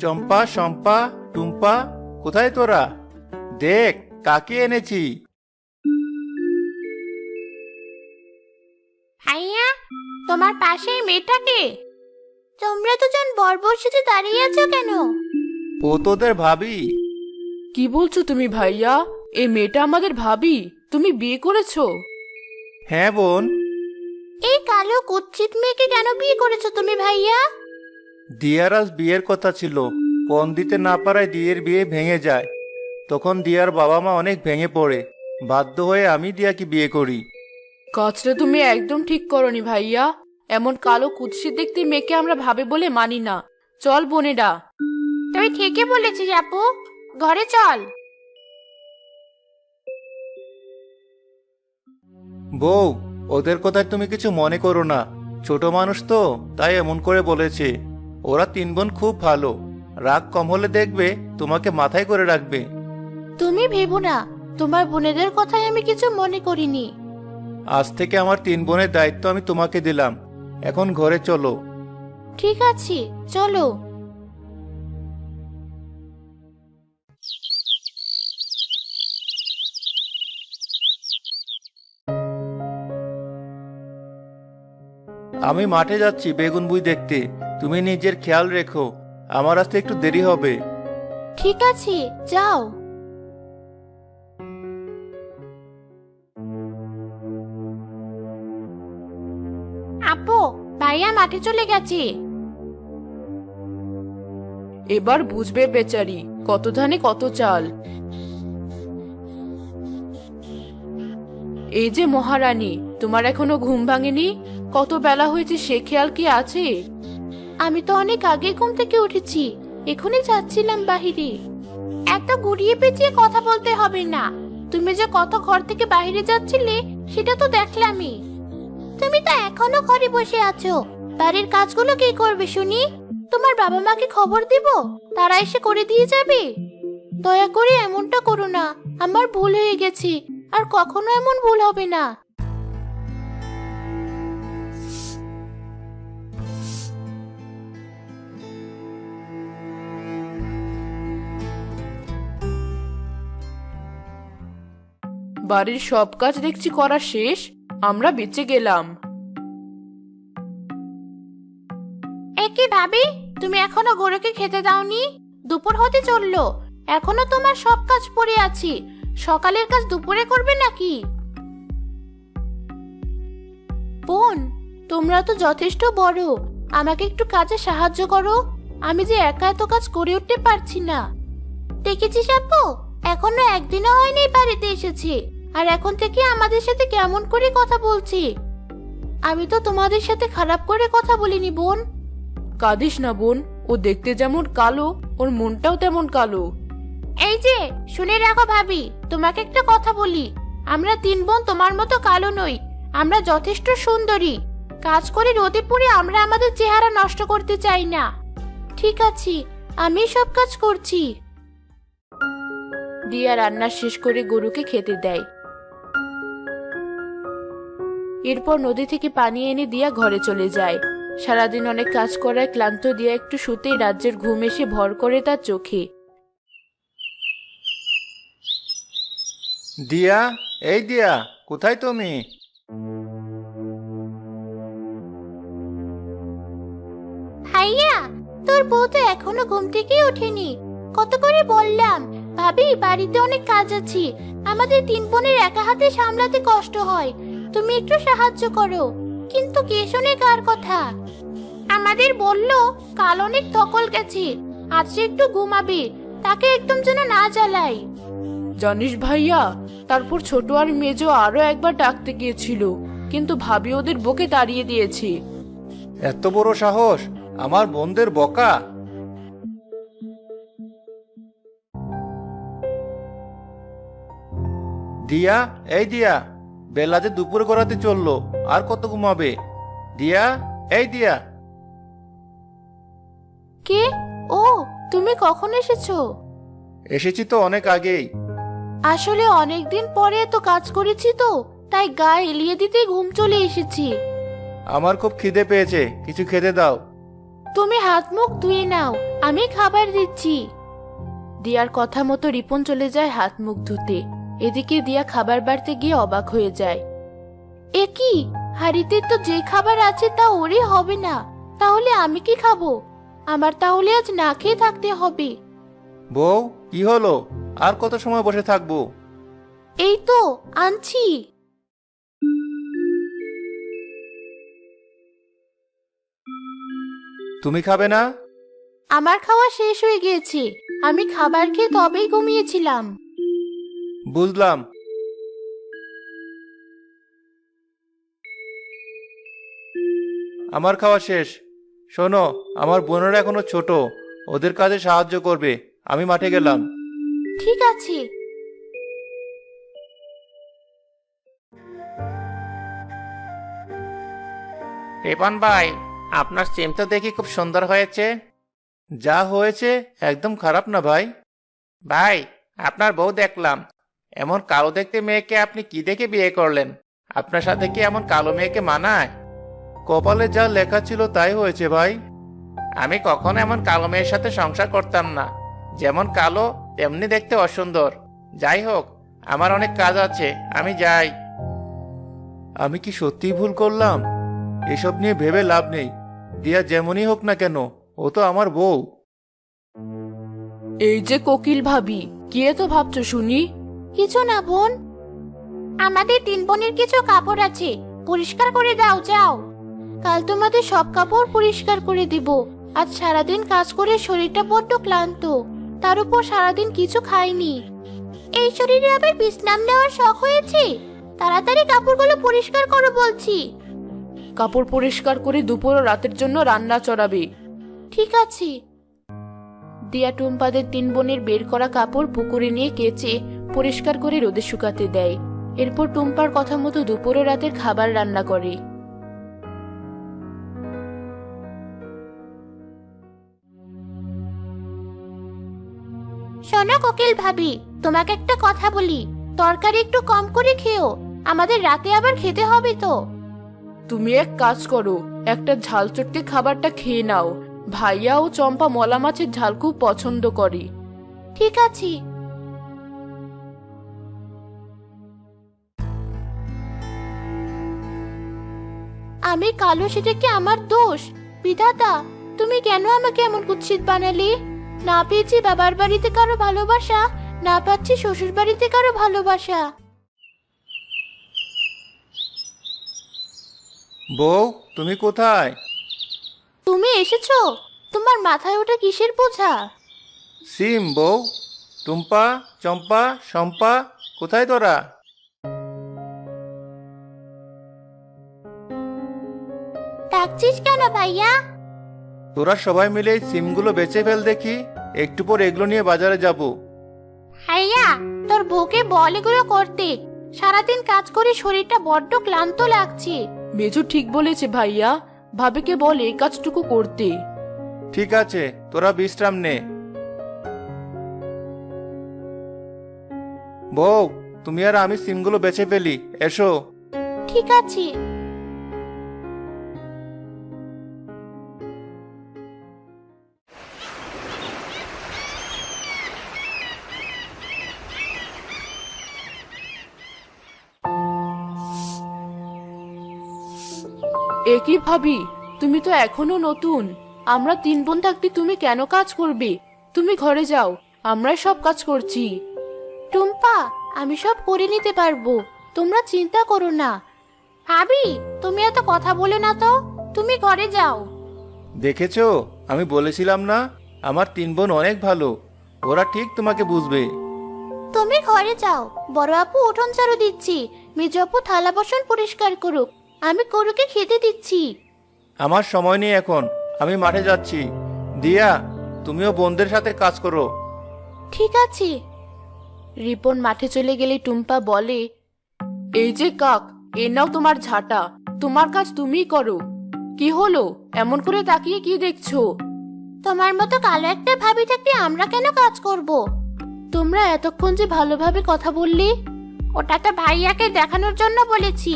চম্পা, শম্পা, টুম্পা, কোথায় তোরা? দেখ কাকে এনেছি। ভাইয়া, তোমার পাশে এই মেয়েটাকে? তোমরা দুজন বর্বর সেজে দাঁড়িয়ে আছো কেন? ও তোদের ভাবি। কি বলছো তুমি ভাইয়া? এই মেয়েটা আমাদের ভাবি। তুমি বিয়ে করেছো? হ্যাঁ বোন। এই কালো কুৎসিত মেয়েকে কেন বিয়ে করেছো তুমি ভাইয়া? দিয়ার আজ বিয়ের কথা ছিল, পণ দিতে না পারায় দিয়ের বিয়ে ভেঙে যায়। তখন দিয়ার বাবা মা অনেক ভেঙে পড়ে, বাধ্য হয়ে আমি দিয়াকে বিয়ে করি। কাজটা তুমি একদম ঠিক করনি ভাইয়া। এমন কালো কুৎসিত দেখতে মেয়েকে আমরা ভাবে বলে মানি না। চল বোনেরা। তুই ঠিকই বলেছিস আপু, ঘরে চল। বউ, ওদের কথায় তুমি কিছু মনে করো না, ছোট মানুষ তো তাই এমন করে বলেছে। ওরা তিন বোন খুব ভালো, রাগ কম হলে দেখবে তোমাকে মাথায় করে রাখবে। তুমি ভেবো না, তোমার বোনেদের কথাই আমি কিছু মনে করিনি। আজ থেকে আমার তিন বোনের দায়িত্ব আমি তোমাকে দিলাম, এখন ঘরে চলো। ঠিক আছে, চলো। আমি মাঠে যাচ্ছি বেগুন বুই দেখতে, তুমি নিজের খেয়াল রেখো, আমার আসতে একটু দেরি হবে। ঠিক আছে, যাও। আপু, ভাইয়া মাঠে চলে গেছে। এবার বুঝবে বেচারি, কত ধানে কত চাল। এই যে মহারানী, তোমার এখনো ঘুম ভাঙেনি? কত বেলা হয়েছে সে খেয়াল কি আছে? আমি তো অনেক আগে ঘুম থেকে উঠেছি, এখনই যাচ্ছিলাম বাহিরে। এত গুড়িয়ে পেঁচিয়ে কথা বলতে হবে না। তুমি যে কত ঘর থেকে বাইরে যাচ্ছিলে সেটা তো দেখলামই। তুমি তো এখনো ঘরে বসে আছো, বাড়ির কাজগুলো কে করবে শুনি? তোমার বাবা মাকে খবর দিব, তারা এসে করে দিয়ে যাবে। দয়া করে এমনটা করো না, আমার ভুল হয়ে গেছে, আর কখনো এমন ভুল হবে না। বাড়ির সব কাজ দেখছি করা শেষ, আমরা বেঁচে গেলাম। একে ভাবি, তুমি এখনো গরুকে খেতে দাওনি? দুপুর হতে চললো, এখনো তোমার সব কাজ পড়ে আছে। সকালের কাজ দুপুরে করবে নাকি? বোন, তোমরা তো যথেষ্ট বড়, আমাকে একটু কাজে সাহায্য করো। আমি যে একা এত কাজ করে উঠতে পারছি না। দেখেছিস আপু, এখনো একদিনও হয়নি বাড়িতে এসেছে, আর এখন থেকে আমাদের সাথে কেমন করে কথা বলছি। আমি তো তোমাদের সাথে খারাপ করে কথা বলিনি বোন। কাঁদিস না বোন, ও দেখতে যেমন কালো, ওর মনটাও তেমন কালো। এই যে শুনে রাখো ভাবি, তোমাকে একটা কথা বলি, আমরা তিন বোন তোমার মতো কালো নই, আমরা যথেষ্ট সুন্দরী। কাজ করে রোদে পুড়ে আমরা আমাদের চেহারা নষ্ট করতে চাই না। ঠিক আছে, আমি সব কাজ করছি। দিয়া রান্না শেষ করে গরুকে খেতে দেয়। এরপর নদী থেকে পানি এনে দিয়া ঘরে চলে যায়। সারাদিন অনেক কাজ করায় ক্লান্ত দিয়া একটু শুতেই রাজ্যের ঘুম এসে ভর করে তার চোখে। দিয়া, এই দিয়া, কোথায় তুমি? ভাইয়া, তোর বউ তো এখনো ঘুম থেকে ওঠেনি। কত করে বললাম, ভাবি বাড়িতে অনেক কাজ আছে, আমাদের তিন বোনের একা হাতে সামলাতে কষ্ট হয়, তুমি একটু সাহায্য করো। কিন্তু কে শোনে কার কথা? আমাদের বললো কাল অনেক ধকল গেছে, আজ সে একটু ঘুমাবে, তাকে একদম যেন না জ্বালাই। জানিস ভাইয়া, তারপর ছোট আর মেজো আরো একবার ডাকতে গিয়েছিল, কিন্তু ভাবি ওদের বকে তাড়িয়ে দিয়েছে। এত বড় সাহস, আমার বোনদের বকা! দিয়া, এই দিয়া, বেলা যে দুপুর গড়াতে চললো, আর কত ঘুমাবে? দিয়া, এই দিয়া। কে? ও, তুমি কখন এসেছো? এসেছি তো অনেক আগেই। আসলে অনেকদিন পরে তো কাজ করেছি তো, তাই গা এলিয়ে দিতে ঘুম চলে এসেছি। আমার খুব খিদে পেয়েছে, কিছু খেতে দাও। তুমি হাত মুখ ধুয়ে নাও, আমি খাবার দিচ্ছি। দিয়ার কথা মতো রিপন চলে যায় হাত মুখ ধুতে। এদিকে দিয়া খাবার বাড়তে গিয়ে অবাক হয়ে যায়। এ কি, হাড়িতে তো যে খাবার আছে তা ওরই হবে না, তাহলে আমি কি খাবো? আমার তাহলে আজ না খেয়ে থাকতে হবে। বউ, কি হলো? আর কত সময় বসে থাকবো? এই তো আনছি। তুমি খাবে না? আমার খাওয়া শেষ হয়ে গিয়েছে, আমি খাবার খেয়ে তবেই ঘুমিয়েছিলাম। বুঝলাম। আমার খাওয়া শেষ। শোনো, আমার বোনেরা এখনো ছোট, ওদের কাজে সাহায্য করবে। আমি মাঠে গেলাম। ঠিক আছে। রিপন ভাই, আপনার সিম তো দেখি খুব সুন্দর হয়েছে। যা হয়েছে একদম খারাপ না ভাই। ভাই, আপনার বউ দেখলাম। এমন কালো দেখতে মেয়েকে আপনি কি দেখে বিয়ে করলেন? আপনার সাথে কি এমন কালো মেয়েকে মানায়? কপালে যা লেখা ছিল তাই হয়েছে ভাই। আমি কখনো এমন কালো মেয়ের সাথে সংসার করতাম না। যেমন কালো তেমনি দেখতে অসুন্দর। যাই হোক, আমার অনেক কাজ আছে, আমি যাই। আমি কি সত্যিই ভুল করলাম? এসব নিয়ে ভেবে লাভ নেই। দিয়া যেমনই হোক না কেন, ও তো আমার বউ। এই যে কোকিল ভাবি, কি এত ভাবছো শুনি? কিছু না বোন, আমাদের 3 বোনের কিছু কাপড় আছে, পরিষ্কার করে দাও যাও। কাল তোমাদের সব কাপড় পরিষ্কার করে দিব। আজ সারাদিন কাজ করে শরীরটা বড্ড ক্লান্ত, তার উপর সারাদিন কিছু খাইনি। এই শরীরে আবার বিশ্রাম নেওয়ার শখ হয়েছে? তাড়াতাড়ি কাপড়গুলো পরিষ্কার করো বলছি। কাপড় পরিষ্কার করে দুপুর ও রাতের জন্য রান্না চড়াবে। ঠিক আছে। দিয়া টুম্পাদের 3 বোনের বের করা কাপড় পুকুরে নিয়ে কেচে পরিষ্কার করে রোদে শুকাতে দেয়। এরপর টুম্পার কথা মতো দুপুর ও রাতের খাবার রান্না করে। শোনো কোকিল ভাবি, তোমাকে একটা কথা বলি, তরকারি একটু কম করে খেও, আমাদের রাতে আবার খেতে হবে তো। তুমি এক কাজ করো, একটা ঝাল চটকে খাবারটা খেয়ে নাও। ভাইয়া ও চম্পা মলা মাছের ঝাল খুব পছন্দ করে। ঠিক আছে। আমি কালো, সেটা কি আমার দোষ? বিধাতা, তুমি কেন আমাকে এমন কুৎসিত বানালে? না পেয়েছি বাবার বাড়িতে কারো ভালোবাসা, না পাচ্ছি শ্বশুর বাড়িতে কারো ভালোবাসা। বউ, তুমি কোথায়? তুমি এসেছো? তোমার মাথায় ওটা কিসের বোঝা? সিম বউ। টুম্পা, চম্পা, শম্পা, কোথায় তোরা? ডাকছিস কেন ভাইয়া? তোরা সবাই মিলে এই সিমগুলো বেচে ফেল দেখি, একটু পর এগুলো নিয়ে বাজারে যাব। ভাইয়া, তোর বউকে বল এগুলো করতে, সারাদিন কাজ করে শরীরটা বড্ড ক্লান্ত লাগছে। মেজু ঠিক বলেছে ভাইয়া, ভাবিকে বলে এই কাজটুকু করতে। ঠিক আছে, তোরা বিশ্রাম নে। বউ, তুমি আর আমি সিমগুলো বেচে ফেলি, এসো। ঠিক আছে। একই ভাবি, তুমি তো এখনো নতুন। আমরা 3 বোন থাকতে তুমি কেন কাজ করবে? তুমি ঘরে যাও, আমরাই সব কাজ করছি। টুম্পা, আমি সব করে নিতে পারবো, তোমরা চিন্তা করো না। ভাবি, তুমি এত কথা বলে না তো, তুমি ঘরে যাও। দেখেছো, আমি বলেছিলাম না, আমার 3 বোন অনেক ভালো, ওরা ঠিক তোমাকে বুঝবে। তুমি ঘরে যাও, বড় আপু উঠোন ঝাড়ু দিচ্ছি, মেজ আপু থালা বাসন পরিষ্কার করুক, আমি গরুকে খেতে দিচ্ছি। আমার সময় নেই এখন, আমি মাঠে যাচ্ছি। দিয়া, তুমিও বোনদের সাথে কাজ করো। ঠিক আছে। রিপন মাঠে চলে গেলে টুম্পা বলে, এই যে কাক, এ নাও তোমার ঝাঁটা, তোমার কাজ তুমিই করো। কি হলো, এমন করে তাকিয়ে কি দেখছো? তোমার মতো কালো একটা ভাবি থাকতে আমরা কেন কাজ করব? তোমরা এতক্ষণ যে ভালোভাবে কথা বললে, ওটা তো ভাইয়াকে দেখানোর জন্য বলেছি।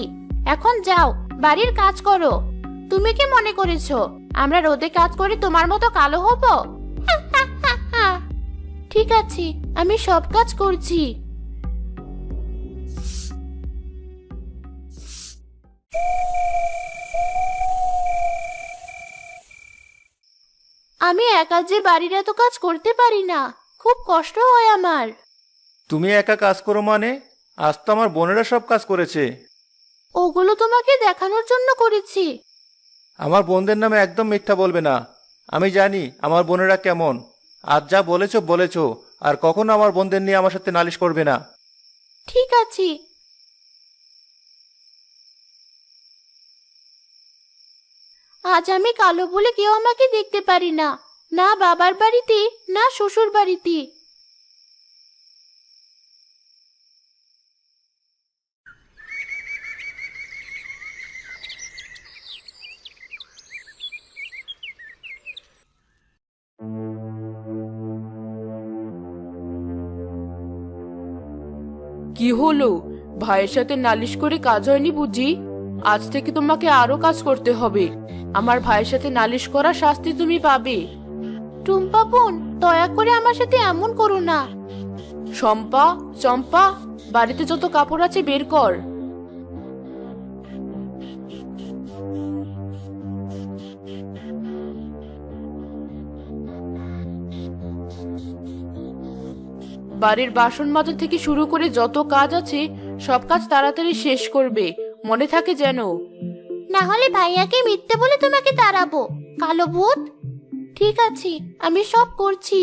এখন যাও, বাড়ির কাজ করো। তুমি কি মনে করেছো আমরা রোদে কাজ করে তোমার মতো কালো হব? ঠিক আছে, আমি সব কাজ করছি। আমি একা যে বাড়ির এত কাজ করতে পারি না, খুব কষ্ট হয় আমার। তুমি একা কাজ করো মানে? আজ তো আমার বোনেরা সব কাজ করেছে। ওগুলো তোমাকে দেখানোর জন্য করেছি। আমার বোনদের নামে একদম মিথ্যা বলবে না। আমি জানি আমার বোনেরা কেমন। আজ যা বলেছো বলেছো, আর কখনো আমার বোনদের নিয়ে আমার সাথে নালিশ করবে না। ঠিক আছে। আজ আমি কালো বলে কেউ আমাকে দেখতে পারি না, না বাবার বাড়িতে, না শ্বশুর বাড়িতে। কি হলো? ভাইয়ের সাথে নালিশ করে কাজ হয়নি বুঝি? আজ থেকে তোমাকে আরো কাজ করতে হবে। আমার ভাইয়ের সাথে নালিশ করা শাস্তি তুমি পাবে। টুম্পা বোন, দয়া করে আমার সাথে এমন করো না। শম্পা, চম্পা, বাড়িতে যত কাপড় আছে বের কর। বাড়ির বাসন মাজা থেকে শুরু করে যত কাজ আছে সব কাজ তাড়াতাড়ি শেষ করবে, মনে থাকে যেন। না হলে ভাইয়াকে মিথ্যে বলে তোমাকে তাড়াবো, কালো ভূত। ঠিক আছে, আমি সব করছি।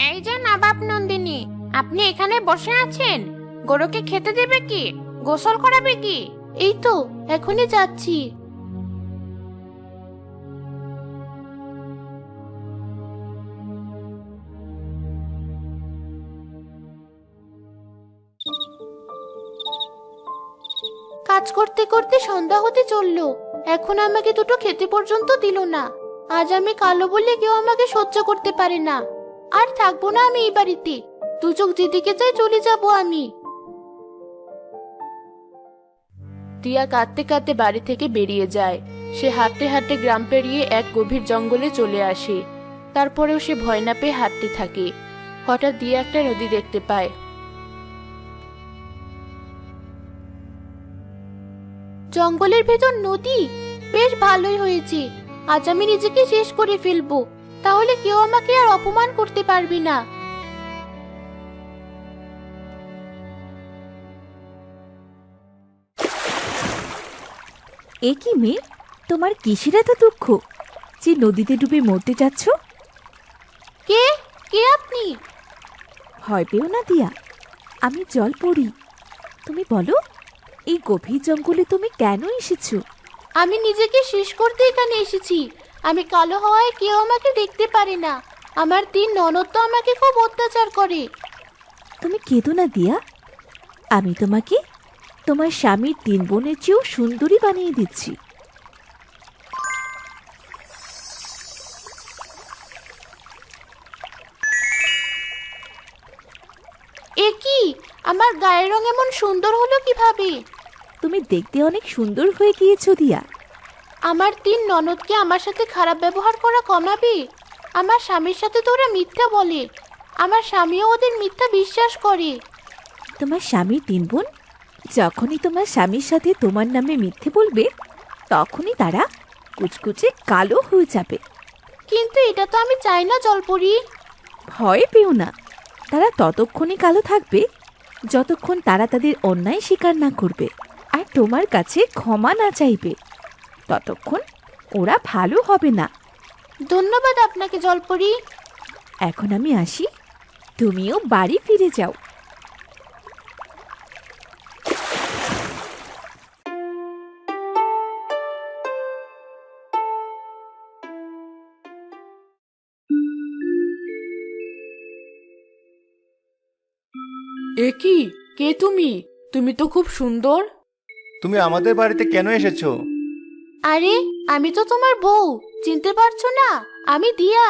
এই যে নবাব নন্দিনী, আপনি এখানে বসে আছেন? গরুকে খেতে দেবে কি? গোসল করাবে কি? এই তো এখনই যাচ্ছি। কাজ করতে করতে সন্ধ্যা হতে চললো, এখন আমাকে দুটো খেতে পর্যন্ত দিল না। আজ আমি কালো বলে কেউ আমাকে সহ্য করতে পারে না। আর থাকবো না আমি এই বাড়িতে, দুচোখ যেদিকে চাই চলে যাব আমি। টিয়া কাঁদতে কাঁদতে বাড়ি থেকে বেরিয়ে যায়। সে হাঁটতে হাঁটতে গ্রাম পেরিয়ে এক গভীর জঙ্গলে চলে আসে। তারপরেও সে ভয় না পেয়ে হাঁটতে থাকে। হঠাৎ দিয়ে একটা নদী দেখতে পায়। জঙ্গলের ভেতর নদী? বেশ ভালোই হয়েছে, আজ আমি নিজেকে শেষ করে ফেলবো, তাহলে কেউ আমাকে আর অপমান করতে পারবে না। এ কি মেয়ে, তোমার কিসের এত দুঃখ যে নদীতে ডুবে মরতে যাচ্ছ? কে কে আপনি? ভয় পেও না দিয়া, আমি জল পড়ি। তুমি বলো, এই গভীর জঙ্গলে তুমি কেন এসেছো? আমি নিজেকে শেষ করতে এখানে এসেছি। আমি কালো হওয়ায় কেউ আমাকে দেখতে পারে না। আমার 3 ননদ তো আমাকে খুব অত্যাচার করে। তুমি কেঁদো না দিয়া, আমি তোমাকে তোমার স্বামীর 3 বোনের চেয়েও সুন্দরী বানিয়ে দিচ্ছি। এ কি, আমার গায়ের রং এমন সুন্দর হলো কিভাবে? তুমি দেখতে অনেক সুন্দর হয়ে গিয়েছো দিয়া। আমার 3 ননদকে আমার সাথে খারাপ ব্যবহার করা কমাবে? আমার স্বামীর সাথে তো ওরা মিথ্যা বলে, আমার স্বামীও ওদের মিথ্যা বিশ্বাস করে। তোমার স্বামীর 3 বোন যখনই তোমার স্বামীর সাথে তোমার নামে মিথ্যে বলবে, তখনই তারা কুচকুচে কালো হয়ে যাবে। কিন্তু এটা তো আমি চাই না জলপরি। ভয় পেও না, তারা ততক্ষণই কালো থাকবে যতক্ষণ তারা তাদের অন্যায় স্বীকার না করবে আর তোমার কাছে ক্ষমা না চাইবে। ততক্ষণ ওরা ভালো হবে না। ধন্যবাদ আপনাকে জলপরি। এখন আমি আসি, তুমিও বাড়ি ফিরে যাও। এ কি, কে তুমি? তুমি তো খুব সুন্দর। তুমি আমাদের বাড়িতে কেন এসেছো? আরে আমি তো তোমার বউ, চিনতে পারছো না? আমি দিয়া।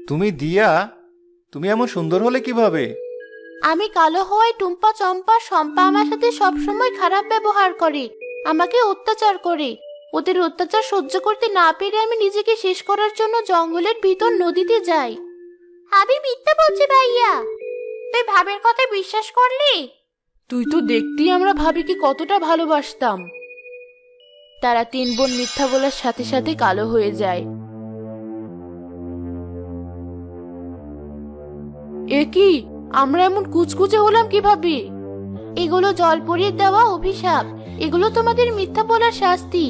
তুমি দিয়া? তুমি এমন সুন্দর হলে কিভাবে? আমি কালো হওয়ায় টুম্পা চম্পা শম্পা আমার সাথে সবসময় খারাপ ব্যবহার করে, আমাকে অত্যাচার করে। ওদের অত্যাচার সহ্য করতে না পেরে আমি নিজেকে শেষ করার জন্য জঙ্গলের ভিতর নদীতে যাই। আমি মিথ্যা বলছি ভাইয়া, তুই ভাবের কথা বিশ্বাস করলি? তুই তো দেখতেই আমরা ভাবিকে কতটা ভালোবাসতাম। তারা তিন বোন মিথ্যা বলার সাথে সাথে কালো হয়ে যায়। এ কি, আমরা এমন কুচকুচে হলাম কিভাবে? এগুলো জলপরীর দেওয়া অভিশাপ, এগুলো তোমাদের মিথ্যা বলার শাস্তি।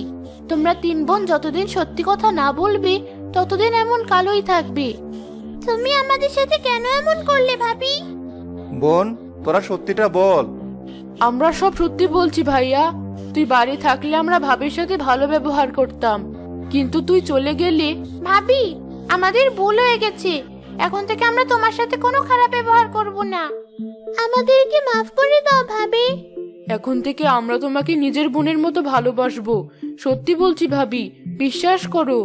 তোমরা তিন বোন যতদিন সত্যি কথা না বলবে ততদিন এমন কালোই থাকবে। তুমি আমাদের সাথে কেন এমন করলে ভাবি? বোন, তোরা সত্যিটা বল। আমরা সব সত্যি বলছি ভাইয়া। তুই বাড়ি থাকলে আমরা ভাবির সাথে ভালো ব্যবহার করতাম, কিন্তু তুই চলে গেলে। ভাবি, আমাদের ভুল হয়ে গেছে, এখন থেকে আমরা তোমার সাথে কোনো খারাপ ব্যবহার করব না। আমাদেরকে মাফ করে দাও ভাবি। এখন থেকে আমরা তোমাকে নিজের বোনের মতো ভালোবাসবো। সত্যি বলছি ভাবি, বিশ্বাস করো।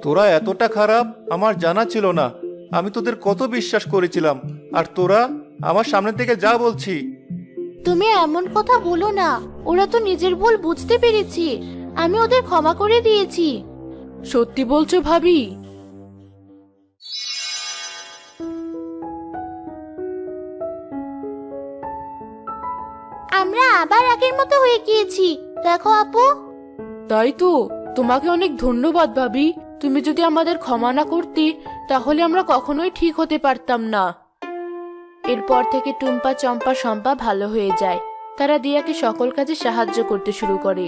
তোরা এতটা খারাপ আমার জানা ছিল না। আমি তোদের কত বিশ্বাস করেছিলাম, আর তোরা আমার সামনে থেকে যা বলছি। তুমি এমন কথা বলো না, ওরা তো নিজের ভুল বুঝতে পেরেছি, আমি ওদের ক্ষমা করে দিয়েছি। সত্যি বলছো ভাবি? আমরা আবার আগের মতো হয়ে গিয়েছি, দেখো আপু। তাই তো, তোমাকে অনেক ধন্যবাদ ভাবি। তুমি যদি আমাদের ক্ষমা না করতে তাহলে আমরা কখনোই ঠিক হতে পারতাম না। এরপর থেকে টুম্পা চম্পা শম্পা ভালো হয়ে যায়। তারা দিয়াকে সকল কাজে সাহায্য করতে শুরু করে।